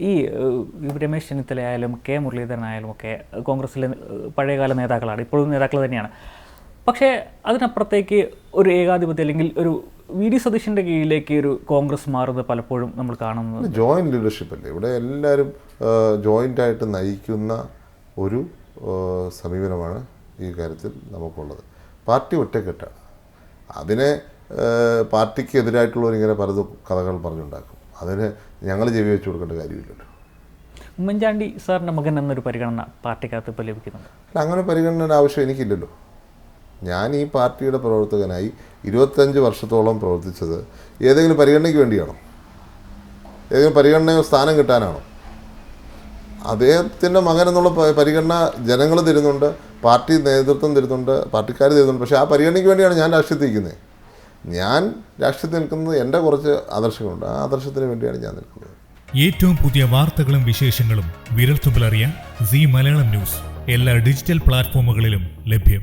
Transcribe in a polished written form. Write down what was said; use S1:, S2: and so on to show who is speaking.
S1: ഈ രമേശ് ചെന്നിത്തല ആയാലും കെ മുരളീധരൻ ആയാലും ഒക്കെ കോൺഗ്രസിലെ പഴയകാല നേതാക്കളാണ്, ഇപ്പോഴും നേതാക്കൾ തന്നെയാണ്. പക്ഷേ അതിനപ്പുറത്തേക്ക് ഒരു ഏകാധിപത്യം അല്ലെങ്കിൽ ഒരു വി ഡി സതീശൻ്റെ കീഴിലേക്ക് ഒരു കോൺഗ്രസ് മാറുന്നത് പലപ്പോഴും നമ്മൾ കാണുന്നത്
S2: ജോയിൻറ്റ് ലീഡർഷിപ്പ് അല്ലേ. ഇവിടെ എല്ലാവരും ജോയിൻ്റായിട്ട് നയിക്കുന്ന ഒരു സമീപനമാണ് ഈ കാര്യത്തിൽ നമുക്കുള്ളത്. പാർട്ടി ഒറ്റക്കെട്ടാണ്. അതിനെ പാർട്ടിക്ക് എതിരായിട്ടുള്ളവരിങ്ങനെ പലതും കഥകൾ പറഞ്ഞുണ്ടാക്കും. അതിന് ഞങ്ങൾ ചെവി വെച്ച് കൊടുക്കേണ്ട കാര്യമില്ലല്ലോ.
S1: ഉമ്മൻചാണ്ടി സാറിൻ്റെ മകൻ എന്നൊരു പരിഗണന പാർട്ടിക്കകത്ത് ഇപ്പോൾ ലഭിക്കുന്നുണ്ട്.
S2: അങ്ങനെ പരിഗണനയുടെ ആവശ്യം എനിക്കില്ലല്ലോ. ഞാൻ ഈ പാർട്ടിയുടെ പ്രവർത്തകനായി 25 വർഷത്തോളം പ്രവർത്തിച്ചത് ഏതെങ്കിലും പരിഗണനയ്ക്ക് വേണ്ടിയാണോ? ഏതെങ്കിലും പരിഗണനയോ സ്ഥാനം കിട്ടാനാണോ? അദ്ദേഹത്തിൻ്റെ മകൻ എന്നുള്ള പരിഗണന ജനങ്ങൾ തരുന്നുണ്ട്, പാർട്ടി നേതൃത്വം തരുന്നുണ്ട്, പാർട്ടിക്കാർ തരുന്നുണ്ട്. പക്ഷേ ആ പരിഗണനയ്ക്ക് വേണ്ടിയാണ് ഞാൻ രാഷ്ട്രീയത്തിൽ നിൽക്കുന്നത്. ഞാൻ രാഷ്ട്രീയത്തിൽ നിൽക്കുന്നത് എൻ്റെ കുറച്ച് ആദർശങ്ങളുണ്ട്. ആ ആദർശത്തിന് വേണ്ടിയാണ് ഞാൻ നിൽക്കുന്നത്.
S3: ഏറ്റവും പുതിയ വാർത്തകളും വിശേഷങ്ങളും വിരൽത്തുമ്പിലറിയാൻ സീ മലയാളം ന്യൂസ് എല്ലാ ഡിജിറ്റൽ പ്ലാറ്റ്ഫോമുകളിലും ലഭ്യം.